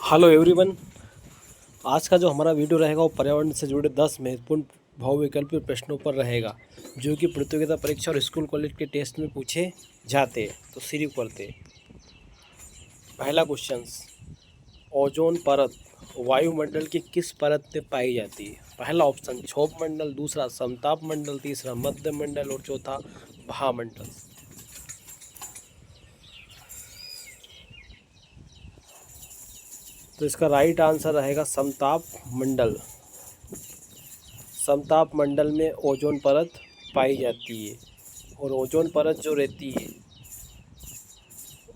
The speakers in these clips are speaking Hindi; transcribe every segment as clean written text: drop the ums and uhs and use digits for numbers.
Hello everyone. आज का जो हमारा वीडियो रहेगा वो पर्यावरण से जुड़े 10 महत्वपूर्ण बहुविकल्पीय प्रश्नों पर रहेगा, जो कि प्रतियोगिता परीक्षा और स्कूल कॉलेज के टेस्ट में पूछे जाते हैं। तो शुरू करते हैं। पहला क्वेश्चन, ओजोन परत वायुमंडल की किस परत में पाई जाती है? पहला ऑप्शन क्षोभ मंडल, दूसरा समताप मंडल, तीसरा मध्य मंडल और चौथा भामंडल। तो इसका राइट आंसर रहेगा समताप मंडल। समताप मंडल में ओजोन परत पाई जाती है। और ओजोन परत जो रहती है,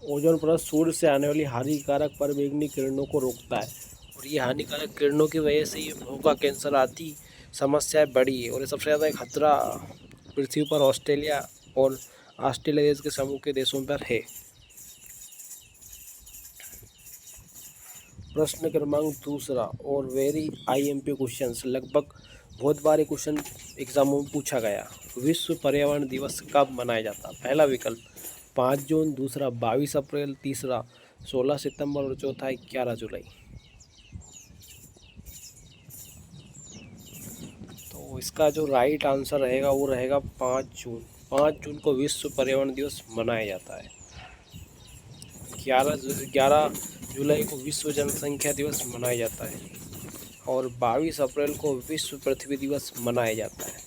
ओजोन परत सूर्य से आने वाली हानिकारक पराबैंगनी किरणों को रोकता है। और ये हानिकारक किरणों की वजह से ये मुंह का कैंसर आदि समस्याएं बढ़ी है। और ये सबसे ज़्यादा खतरा पृथ्वी पर ऑस्ट्रेलिया और ऑस्ट्रेलिया देश के समूह के देशों पर है। प्रश्न क्रमांक दूसरा और वेरी आईएमपी क्वेश्चन, लगभग बहुत बार क्वेश्चन एग्जामों में पूछा गया। विश्व पर्यावरण दिवस कब मनाया जाता? पहला विकल्प 5 जून, दूसरा 22 अप्रैल, तीसरा 16 सितंबर और चौथा 11 जुलाई। तो इसका जो राइट आंसर रहेगा वो रहेगा 5 जून। 5 जून को विश्व पर्यावरण दिवस मनाया जाता है। 11 जुलाई को विश्व जनसंख्या दिवस मनाया जाता है। और 22 अप्रैल को विश्व पृथ्वी दिवस मनाया जाता है।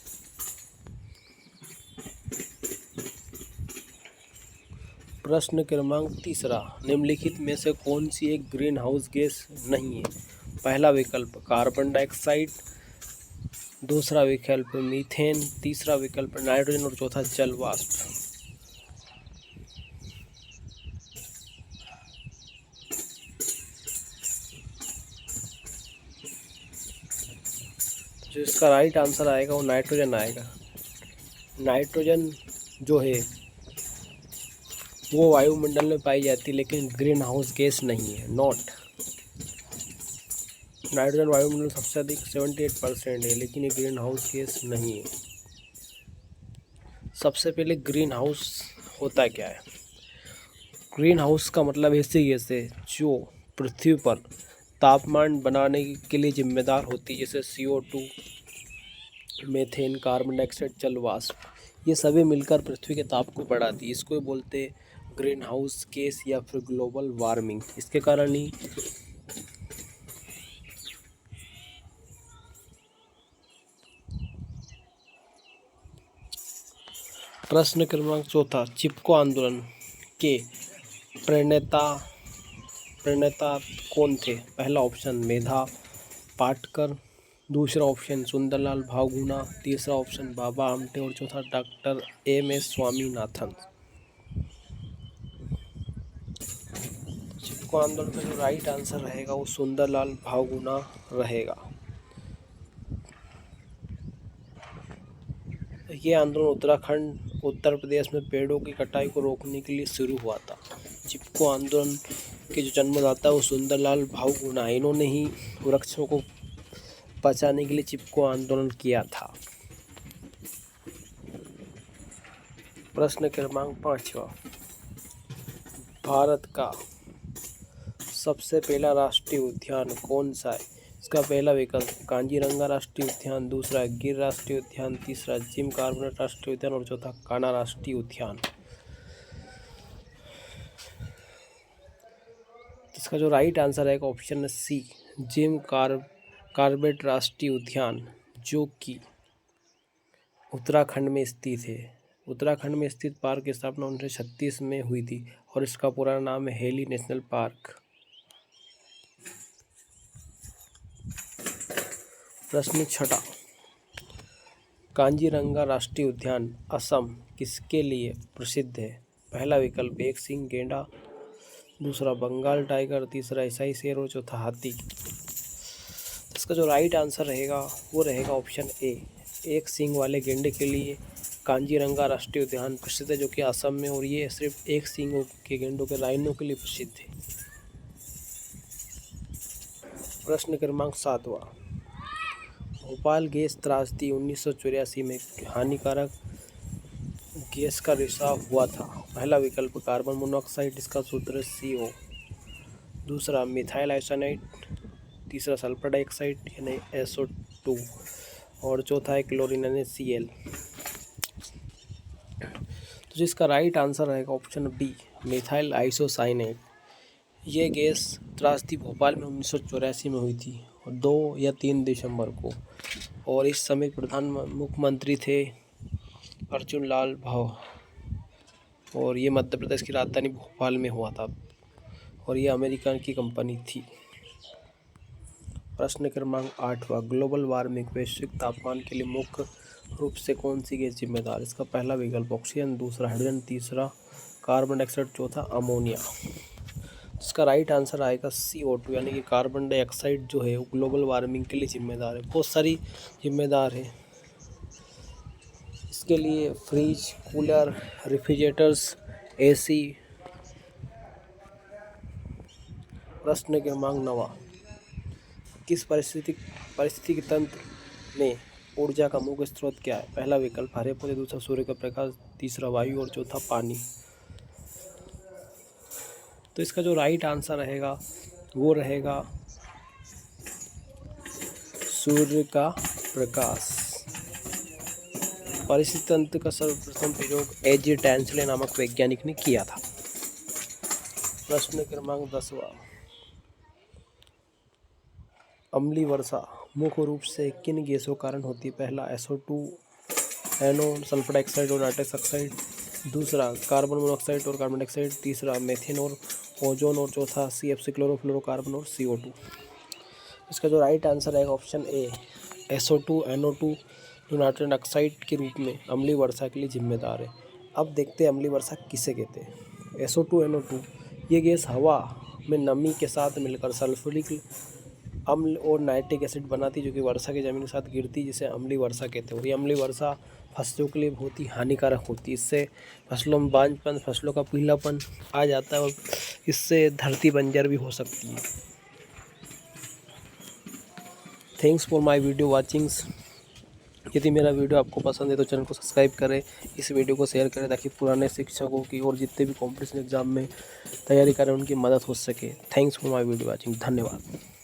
प्रश्न क्रमांक तीसरा, निम्नलिखित में से कौन सी एक ग्रीन हाउस गैस नहीं है? पहला विकल्प कार्बन डाइऑक्साइड, दूसरा विकल्प मीथेन, तीसरा विकल्प नाइट्रोजन और चौथा जल वाष्प। जो इसका राइट आंसर आएगा वो नाइट्रोजन आएगा। नाइट्रोजन जो है वो वायुमंडल में पाई जाती है, लेकिन ग्रीन हाउस गैस नहीं है, नॉट। नाइट्रोजन वायुमंडल सबसे अधिक 78% है, लेकिन ये ग्रीन हाउस गैस नहीं है। सबसे पहले ग्रीन हाउस होता क्या है? ग्रीन हाउस का मतलब ऐसी गैस है जो पृथ्वी पर तापमान बनाने के लिए जिम्मेदार होती है, जैसे CO2, मीथेन, कार्बन डाइऑक्साइड, जल वाष्प। ये सभी मिलकर पृथ्वी के ताप को बढ़ाती है। इसको बोलते हैं ग्रीन हाउस गैस या फिर ग्लोबल वार्मिंग। इसके कारण ही प्रश्न क्रमांक चौथा, चिपको आंदोलन के प्रणेता प्रणेता कौन थे? पहला ऑप्शन मेधा पाटकर, दूसरा ऑप्शन सुंदरलाल भावगुना, तीसरा ऑप्शन बाबा आमटे और चौथा डॉक्टर MS स्वामीनाथन। चिपको आंदोलन का जो राइट आंसर रहेगा वो सुंदरलाल भावगुना रहेगा। ये आंदोलन उत्तराखंड, उत्तर प्रदेश में पेड़ों की कटाई को रोकने के लिए शुरू हुआ था। चिपको आंदोलन के जो जन्मदाता वो सुंदरलाल भावगुना, इन्होंने ही वृक्षों को बचाने के लिए चिपको आंदोलन किया था। प्रश्न क्रमांक 5वां, भारत का सबसे पहला राष्ट्रीय उद्यान कौन सा है? इसका पहला विकल्प कांजीरंगा राष्ट्रीय उद्यान, दूसरा गिर राष्ट्रीय उद्यान, तीसरा जिम कॉर्बेट राष्ट्रीय उद्यान और चौथा कान्हा राष्ट्रीय उद्यान। इसका जो राइट आंसर है ऑप्शन C, जिम कॉर्बेट राष्ट्रीय उद्यान, जो कि उत्तराखंड में स्थित है। उत्तराखंड में स्थित पार्क की स्थापना 1936 में हुई थी और इसका पूरा नाम है हेली नेशनल पार्क। प्रश्न छठा, कांजीरंगा राष्ट्रीय उद्यान असम किसके लिए प्रसिद्ध है? पहला विकल्प एक सिंह गेंडा, दूसरा बंगाल टाइगर, तीसरा एसाई शेर और चौथा हाथी। इसका जो राइट आंसर रहेगा वो रहेगा ऑप्शन A, एक सिंग वाले गेंडे के लिए कांजीरंगा राष्ट्रीय उद्यान प्रसिद्ध है, जो कि असम में। और ये सिर्फ एक सिंग के गेंडों के राइनो के लिए प्रसिद्ध है। प्रश्न क्रमांक 7वां, भोपाल गैस त्रासदी 1984 में हानिकारक गैस का रिसाव हुआ था। पहला विकल्प कार्बन मोनोऑक्साइड, इसका सूत्र CO, दूसरा मिथाइल आइसोनाइड, तीसरा सल्फर डाइऑक्साइड यानी SO2 और चौथा है क्लोरीन यानी Cl। तो जिसका राइट आंसर रहेगा ऑप्शन बी मिथाइल आइसोसाइनेट। ये गैस त्रासदी भोपाल में 1984 में हुई थी और 2 या 3 दिसंबर को, और इस समय मुख्यमंत्री थे अर्जुन लाल भाव, और ये मध्य प्रदेश की राजधानी भोपाल में हुआ था और ये अमेरिका की कंपनी थी। प्रश्न क्रमांक 8वां, ग्लोबल वार्मिंग वैश्विक तापमान के लिए मुख्य रूप से कौन सी गैस जिम्मेदार? इसका पहला विकल्प ऑक्सीजन, दूसरा हाइड्रोजन, तीसरा कार्बन डाइऑक्साइड, चौथा अमोनिया। इसका राइट आंसर आएगा CO2 यानी कि कार्बन डाइऑक्साइड जो है वो ग्लोबल वार्मिंग के लिए जिम्मेदार है। बहुत सारी जिम्मेदार है इसके लिए, फ्रिज, कूलर, रेफ्रिजरेटर्स, AC। प्रश्न क्रमांक 9, किस पारिस्थितिक तंत्र में ऊर्जा का मुख्य स्रोत क्या है? पहला विकल्प हरे पौधे, दूसरा सूर्य का प्रकाश, तीसरा वायु और चौथा पानी। तो इसका जो राइट आंसर रहेगा वो रहेगा सूर्य का प्रकाश। पारिस्थितिक तंत्र का सर्वप्रथम प्रयोग A.J. टैंसले नामक वैज्ञानिक ने किया था। प्रश्न क्रमांक 10वां, अम्लीय वर्षा मुख्य रूप से किन गैसों के कारण होती है? पहला SO2 NO सल्फर डाइऑक्साइड और नाइट्रस ऑक्साइड, दूसरा कार्बन मोनोऑक्साइड और कार्बन डाइऑक्साइड, तीसरा मीथेन और ओजोन और चौथा CFC क्लोरोफ्लोरोकार्बन और CO2। इसका जो राइट आंसर है ऑप्शन ए SO2 NO2 जो नाइट्रस ऑक्साइड के रूप में अम्लीय वर्षा के लिए जिम्मेदार है। अब देखते हैं अम्लीय वर्षा किसे कहते हैं। SO2 NO2 ये गैस हवा में नमी के साथ मिलकर सल्फ्यूरिक अम्ल और नाइट्रिक एसिड बनाती, जो कि वर्षा की ज़मीन के साथ गिरती, जिसे अम्लीय वर्षा कहते हैं। और ये अम्लीय वर्षा फसलों के लिए बहुत ही हानिकारक होती है। इससे फसलों में बांझपन, फसलों का पीलापन आ जाता है और इससे धरती बंजर भी हो सकती है। Thanks for my video watchings. यदि मेरा वीडियो आपको पसंद है तो चैनल को सब्सक्राइब करें, इस वीडियो को शेयर करें ताकि पुराने शिक्षकों की और जितने भी कॉम्पिटिशन एग्जाम में तैयारी करें उनकी मदद हो सके। Thanks for my video watching. धन्यवाद।